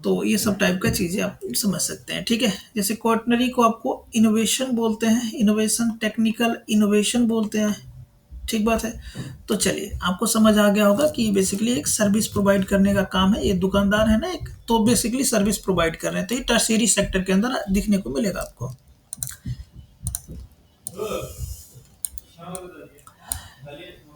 तो ये सब टाइप का चीज़ें आप समझ सकते हैं, ठीक है। जैसे क्वार्टनरी को आपको इनोवेशन बोलते हैं, इनोवेशन, टेक्निकल इनोवेशन बोलते हैं, ठीक बात है। तो चलिए आपको समझ आ गया होगा कि बेसिकली एक सर्विस प्रोवाइड करने का काम है, ये दुकानदार है ना एक, तो बेसिकली सर्विस प्रोवाइड कर रहे हैं, तो ये टर्शियरी सेक्टर के अंदर दिखने को मिलेगा आपको।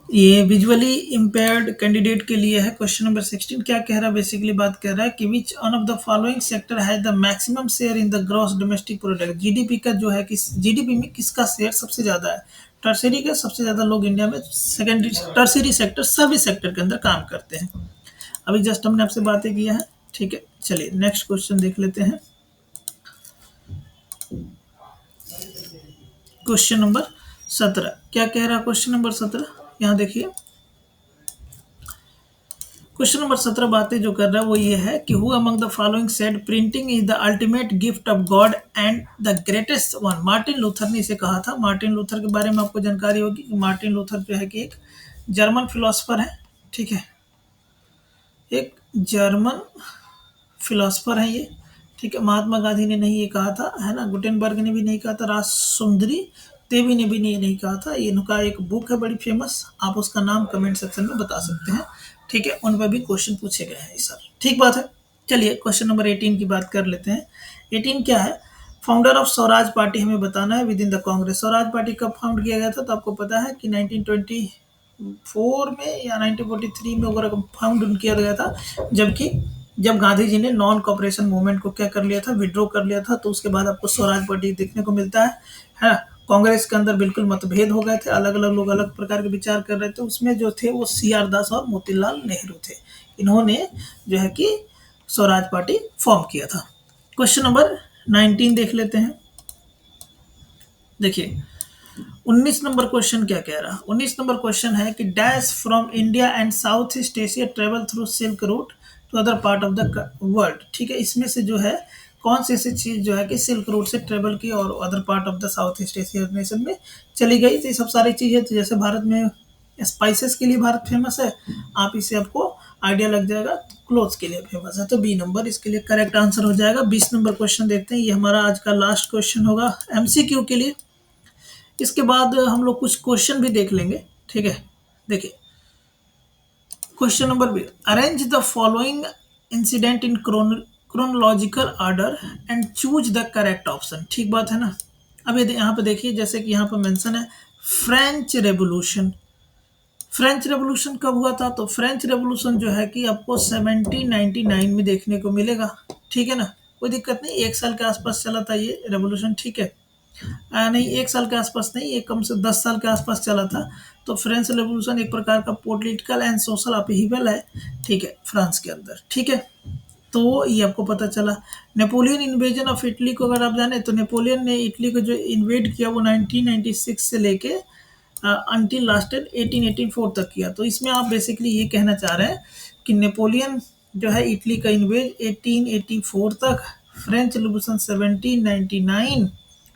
ये विजुअली इम्पेयर्ड कैंडिडेट के लिए है। क्वेश्चन नंबर 16 क्या कह रहा है, बेसिकली बात कर रहा है कि विच one of the following sector has the maximum share in the gross domestic product. GDP का जो है कि जीडीपी में किसका शेयर सबसे ज्यादा है, टर्शरी का। सबसे ज्यादा लोग इंडिया में secondary tertiary sector service sector के अंदर काम करते हैं। अभी जस्ट हमने आपसे बातें किया है, ठीक है। चलिए नेक्स्ट क्वेश्चन देख लेते हैं। क्वेश्चन नंबर 17 क्या कह रहा है, क्वेश्चन नंबर 17 यहाँ देखिए। क्वेश्चन नंबर 17 बातें जो कर रहा है वो ये है कि who among the following said printing is the ultimate gift of God and the greatest one. Martin Luther ने इसे कहा था। मार्टिन लूथर के बारे में आपको जानकारी होगी कि मार्टिन लूथर जो है कि एक जर्मन फिलोसफर है, ठीक है, एक जर्मन फिलोसफर है ये, ठीक है। महात्मा गांधी ने नहीं ये कहा था, है ना, गुटेनबर्ग ने भी नहीं कहा था, राजसुंदरी देवी ने भी नहीं कहा था, इनका एक बुक है बड़ी फेमस, आप उसका नाम कमेंट सेक्शन में बता सकते हैं। ठीक है, उन पर भी क्वेश्चन पूछे गए हैं इस साल। ठीक बात है। चलिए क्वेश्चन नंबर 18 की बात कर लेते हैं। 18 क्या है? फाउंडर ऑफ स्वराज पार्टी हमें बताना है with in the Congress. Swaraj party कब फाउंड किया गया था? तो आपको पता है कि 1924 में या 1943 में वगैरह फाउंड किया गया था, जबकि जब गांधी जी ने नॉन कॉपरेशन मूवमेंट को क्या कर लिया था, विड्रॉ कर लिया था, तो उसके बाद आपको स्वराज पार्टी देखने को मिलता है। कांग्रेस के अंदर बिल्कुल मतभेद हो गए थे, अलग अलग लोग अलग प्रकार के विचार कर रहे थे। उसमें जो थे वो CR दास और मोतीलाल नेहरू थे। इन्होंने जो है कि स्वराज पार्टी फॉर्म किया था। क्वेश्चन नंबर 19 देख लेते हैं। देखिए 19 नंबर क्वेश्चन क्या कह रहा है? 19 नंबर क्वेश्चन है कि dash from India and south east Asia travel through silk route to other part of the world. ठीक है, इसमें से जो है कौन सी ऐसी चीज जो है कि सिल्क रूट से ट्रेवल की और other part of the south east Asia nation में चली गई? तो ये सब सारी चीजें, तो जैसे भारत में स्पाइसेस के लिए भारत फेमस है, आप इसे आपको आइडिया लग जाएगा। क्लोथ्स के लिए फेमस है, तो बी नंबर इसके लिए करेक्ट आंसर हो जाएगा। 20 नंबर क्वेश्चन देखते हैं, ये हमारा आज का लास्ट क्वेश्चन होगा MCQ के लिए। इसके बाद हम लोग कुछ क्वेश्चन भी देख लेंगे। ठीक है, देखिए question number B, arrange the following incident in chronological order and choose the correct option. ठीक बात है ना। अब ये यहाँ पे देखिए, जैसे कि यहाँ पे मेंशन है फ्रेंच रेवोल्यूशन। फ्रेंच रेवोल्यूशन कब हुआ था? तो फ्रेंच रेवोल्यूशन जो है कि आपको 1799 में देखने को मिलेगा। ठीक है ना, कोई दिक्कत नहीं, 1 साल के आसपास चला था ये रेवोल्यूशन। ठीक है, नहीं 1 साल के आसपास नहीं, ये कम से 10 साल के आसपास चला था। तो फ्रेंच रेवोल्यूशन एक प्रकार का पॉलिटिकल एंड सोशल अपहीवल है, ठीक है, फ्रांस के अंदर। ठीक है, तो ये आपको पता चला। नेपोलियन इन्वेजन ऑफ इटली को अगर आप जाने, तो नेपोलियन ने इटली को जो इन्वेड किया वो 1996 से लेके अंटिल लास्टेड 1884 तक किया। तो इसमें आप बेसिकली ये कहना चाह रहे हैं कि नेपोलियन जो है इटली का इन्वेज 1884 तक, फ्रेंच रिवोल्यूशन 1799।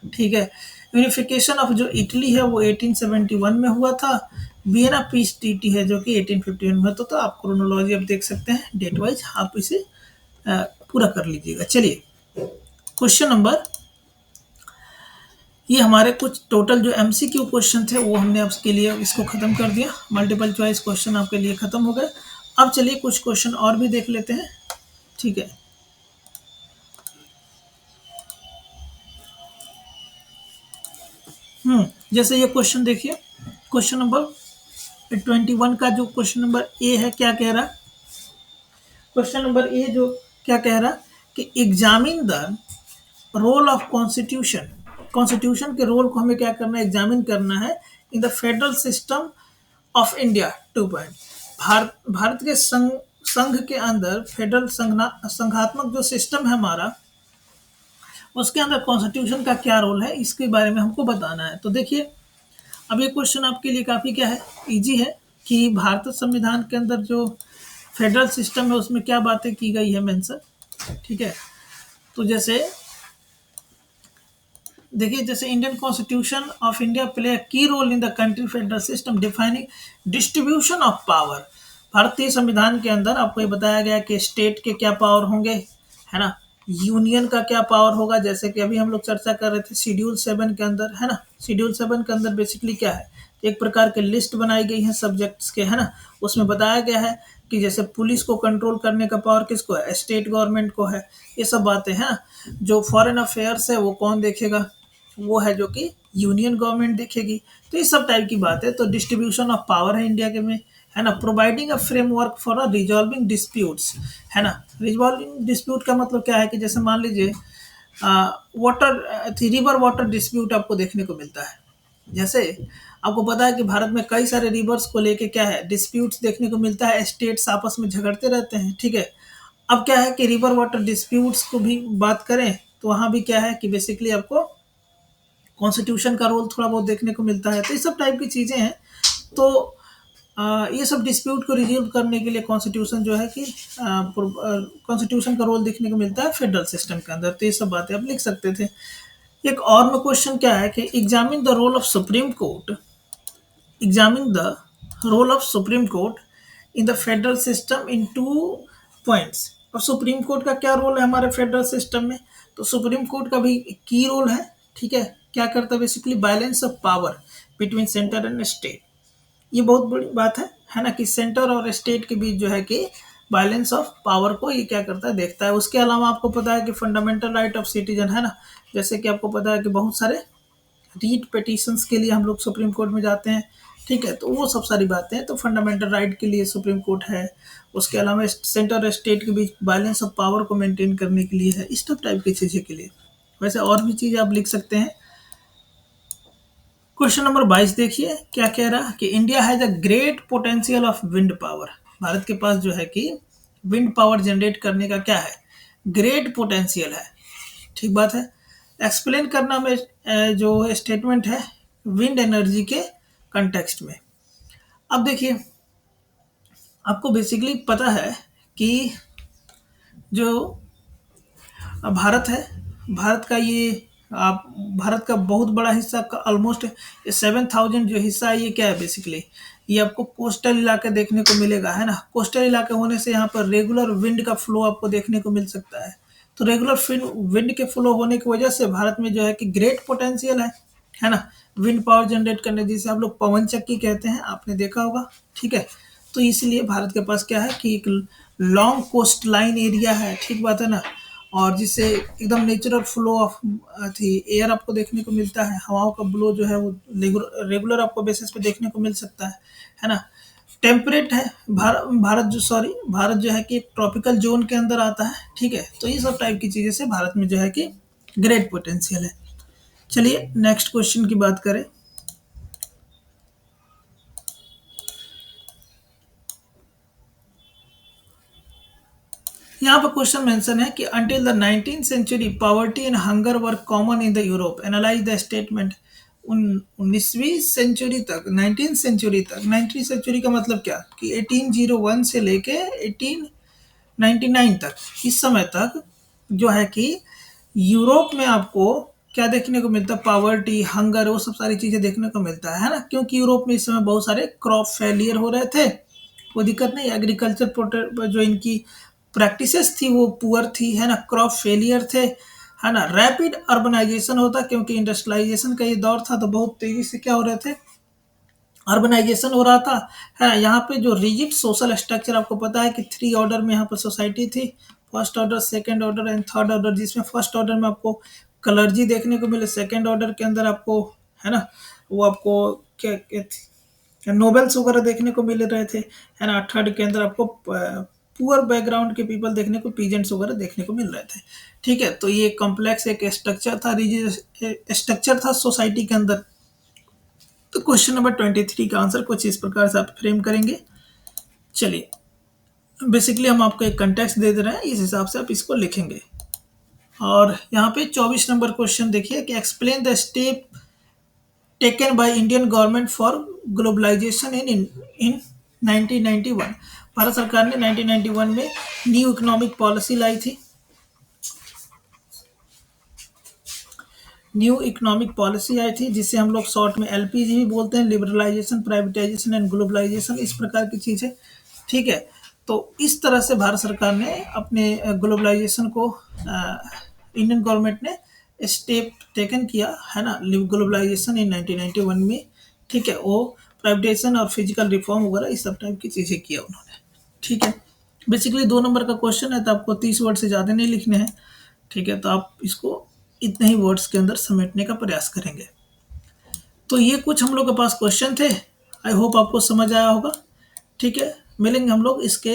ठीक है, यूनिफिकेशन ऑफ जो इटली है वो 1871 में हुआ था। वियना पीस ट्रीटी है जो कि 1851 में। तो आप क्रोनोलॉजी अब देख सकते हैं डेट वाइज, आप इसे पूरा कर लीजिएगा। चलिए क्वेश्चन नंबर, ये हमारे कुछ टोटल जो MCQ क्वेश्चन थे वो हमने आपके लिए इसको खत्म कर दिया। मल्टीपल चॉइस क्वेश्चन आपके लिए खत्म हो गए। अब चलिए कुछ क्वेश्चन और भी देख लेते हैं। ठीक है, जैसे ये क्वेश्चन देखिए, क्वेश्चन नंबर 21 का जो क्वेश्चन नंबर ए है, क्या कह रहा? क्वेश्चन नंबर ए जो क्या कह रहा कि examine the role of constitution. Constitution के रोल को हमें क्या करना है? एग्जामिन करना है in the federal system of India. 2 point, Bharat के संघ के अंदर फेडरल संघात्मक जो सिस्टम है हमारा, उसके अंदर कॉन्स्टिट्यूशन का क्या रोल है, इसके बारे में हमको बताना है। तो देखिए अब ये क्वेश्चन आपके लिए काफ़ी क्या है, इजी है, कि भारत संविधान के अंदर जो फेडरल सिस्टम है उसमें क्या बातें की गई है मेंशन। ठीक है, तो जैसे देखिए, जैसे Indian constitution of India play a key role in the country federal system defining distribution of power. भारतीय संविधान के अंदर आपको ये बताया गया कि स्टेट के क्या पावर होंगे, है ना, यूनियन का क्या पावर होगा। जैसे कि अभी हम लोग चर्चा कर रहे थे शेड्यूल 7 के अंदर, है ना, शेड्यूल 7 के अंदर बेसिकली क्या है, एक प्रकार के लिस्ट बनाई गई है सब्जेक्ट्स के, है ना। उसमें बताया गया है कि जैसे पुलिस को कंट्रोल करने का पावर किसको है, स्टेट गवर्नमेंट को है। ये सब बातें हैं। जो फॉरेन अफेयर्स है वो कौन देखेगा, वो है जो कि यूनियन गवर्नमेंट देखेगी। तो इस सब टाइप की बात है। तो डिस्ट्रीब्यूशन ऑफ पावर है इंडिया के में, है ना। Providing a framework for a resolving disputes, है ना। रिजॉल्विंग डिस्प्यूट का मतलब क्या है कि जैसे मान लीजिए वाटर रिवर वाटर डिस्प्यूट आपको देखने को मिलता है। जैसे आपको पता है कि भारत में कई सारे रिवर्स को लेके क्या है, डिस्प्यूट्स देखने को मिलता है, स्टेट्स आपस में झगड़ते रहते हैं। ठीक है, अब क्या है कि रिवर वाटर डिस्प्यूट्स को भी बात करें तो वहाँ भी क्या है कि बेसिकली आपको कॉन्स्टिट्यूशन का रोल थोड़ा बहुत देखने को मिलता है। तो इस सब टाइप की चीज़ें हैं। तो ये सब डिस्प्यूट को रिजोल्व करने के लिए कॉन्स्टिट्यूशन जो है कि कॉन्स्टिट्यूशन का रोल देखने को मिलता है फेडरल सिस्टम के अंदर। तो ये सब बातें आप लिख सकते थे। एक और में क्वेश्चन क्या है कि examine the role of supreme court, examine the role of supreme court in the federal system in 2 points. और सुप्रीम कोर्ट का क्या रोल है हमारे फेडरल सिस्टम में? तो सुप्रीम कोर्ट का भी की रोल है। ठीक है, क्या करता है basically, balance of power between centre and state. ये बहुत बड़ी बात है ना, कि सेंटर और स्टेट के बीच जो है कि बैलेंस ऑफ पावर को ये क्या करता है, देखता है। उसके अलावा आपको पता है कि फंडामेंटल राइट ऑफ सिटीजन है ना, जैसे कि आपको पता है कि बहुत सारे रीट पिटिशंस के लिए हम लोग सुप्रीम कोर्ट में जाते हैं, ठीक है, तो वो सब सारी बातें हैं, तो फंडामेंटल राइट के लिए सुप्रीम कोर्ट है। उसके अलावा सेंटर और स्टेट के बीच बैलेंस ऑफ पावर को मेंटेन करने के लिए है, इस सब टाइप की चीज़ें के लिए। वैसे और भी चीज़ें आप लिख सकते हैं। क्वेश्चन नंबर 22 देखिए क्या कह रहा है कि India has a great potential of wind power. Bharat के पास जो है कि विंड पावर जनरेट करने का क्या है, ग्रेट पोटेंशियल है। ठीक बात है। एक्सप्लेन करना में जो स्टेटमेंट है विंड एनर्जी के कंटेक्स्ट में। अब देखिए, आपको बेसिकली पता है कि जो भारत है, भारत का ये आप भारत का बहुत बड़ा हिस्सा का ऑलमोस्ट 7,000 जो हिस्सा है, ये क्या है बेसिकली, ये आपको कोस्टल इलाके देखने को मिलेगा, है ना। कोस्टल इलाके होने से यहाँ पर रेगुलर विंड का फ्लो आपको देखने को मिल सकता है। तो रेगुलर विंड के फ्लो होने की वजह से भारत में जो है कि ग्रेट पोटेंशियल है ना, विंड पावर जनरेट करने, जिसे आप लोग पवन चक्की कहते हैं, आपने देखा होगा, ठीक है। तो इसलिए भारत के पास क्या है कि एक लॉन्ग कोस्ट लाइन एरिया है, ठीक बात है ना, और जिससे एकदम नेचुरल फ्लो ऑफ थी एयर आपको देखने को मिलता है। हवाओं का ब्लो जो है वो रेगुलर आपको बेसिस पे देखने को मिल सकता है ना। टेम्परेट है भारत जो है कि एक ट्रॉपिकल जोन के अंदर आता है, ठीक है। तो ये सब टाइप की चीज़ें से भारत में जो है कि ग्रेट पोटेंशियल है। चलिए नेक्स्ट क्वेश्चन की बात करें। यहाँ पर क्वेश्चन मेंशन है कि until the 19th century poverty and hunger were common in the Europe, analyse the statement. 19वीं सेंचुरी तक, 19th सेंचुरी तक, 19वीं सेंचुरी का मतलब क्या कि 1801 से लेके 1899 तक, इस समय तक जो है कि यूरोप में आपको क्या देखने को मिलता है, पॉवर्टी, हंगर, वो सब सारी चीज़ें देखने को मिलता है ना, क्योंकि यूरोप में इस समय बहुत सारे क्रॉप फेलियर हो रहे थे। कोई दिक्कत नहीं, एग्रीकल्चर जो इनकी प्रैक्टिसेस थी वो पुअर थी, है ना, क्रॉप फेलियर थे, है ना। रैपिड अर्बनाइजेशन होता, क्योंकि इंडस्ट्रियलाइजेशन का ये दौर था, तो बहुत तेजी से क्या हो रहे थे, अर्बनाइजेशन हो रहा था, है ना। यहाँ पे जो रिजिड सोशल स्ट्रक्चर आपको पता है कि 3 ऑर्डर में यहाँ पर सोसाइटी थी, first order, second order and third order, जिसमें फर्स्ट ऑर्डर में आपको क्लर्जी देखने को मिले, सेकंड ऑर्डर के अंदर आपको, है ना, वो आपको क्या नोबेल्स वगैरह देखने को मिल रहे थे, है ना। थर्ड के अंदर आपको पुअर बैकग्राउंड के पीपल देखने को, पीजेंट्स वगैरह देखने को मिल रहे थे, ठीक है। तो ये कॉम्प्लेक्स एक स्ट्रक्चर था, रिजिड स्ट्रक्चर था सोसाइटी के अंदर। तो क्वेश्चन नंबर 23 का आंसर कुछ इस प्रकार से आप फ्रेम करेंगे। चलिए, बेसिकली हम आपको एक कंटेक्स्ट दे रहे हैं, इस हिसाब से आप इसको लिखेंगे। और यहाँ पे 24 नंबर क्वेश्चन देखिए कि explain the step taken by Indian government for globalisation in 1991। Bharat सरकार ने 1991 में न्यू इकोनॉमिक पॉलिसी लाई थी, न्यू इकोनॉमिक पॉलिसी आई थी, जिसे हम लोग शॉर्ट में एलपीजी भी बोलते हैं, लिबरलाइजेशन, प्राइवेटाइजेशन एंड ग्लोबलाइजेशन, इस प्रकार की चीज़ है, ठीक है। तो इस तरह से भारत सरकार ने अपने ग्लोबलाइजेशन को, इंडियन गवर्नमेंट ने स्टेप टेकन किया, है ना, ग्लोबलाइजेशन इन 1991 में, ठीक है। वो प्राइवेटाइजेशन और फिजिकल रिफॉर्म वगैरह इस सब टाइप की चीज़ें किया उन्होंने, ठीक है। बेसिकली 2 नंबर का क्वेश्चन है, तो आपको 30 वर्ड से ज़्यादा नहीं लिखने हैं, ठीक है। तो आप इसको इतने ही वर्ड्स के अंदर समेटने का प्रयास करेंगे। तो ये कुछ हम लोग के पास क्वेश्चन थे, आई होप आपको समझ आया होगा, ठीक है। मिलेंगे हम लोग इसके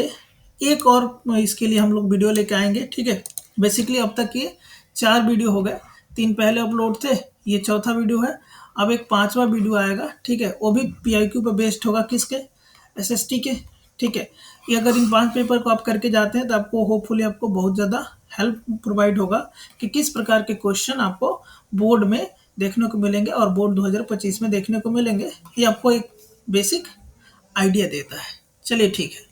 एक और, इसके लिए हम लोग वीडियो लेके आएंगे, ठीक है। बेसिकली अब तक ये 4 वीडियो हो गए, 3 पहले अपलोड थे, ये चौथा वीडियो है। अब एक 5वां वीडियो आएगा, ठीक है, वो भी PIQ पर बेस्ड होगा, किसके, SST के, ठीक है। ये अगर इन 5 पेपर को आप करके जाते हैं तो आपको होपफुली आपको बहुत ज़्यादा हेल्प प्रोवाइड होगा कि किस प्रकार के क्वेश्चन आपको बोर्ड में देखने को मिलेंगे और बोर्ड 2025 में देखने को मिलेंगे। ये आपको एक बेसिक आइडिया देता है। चलिए ठीक है।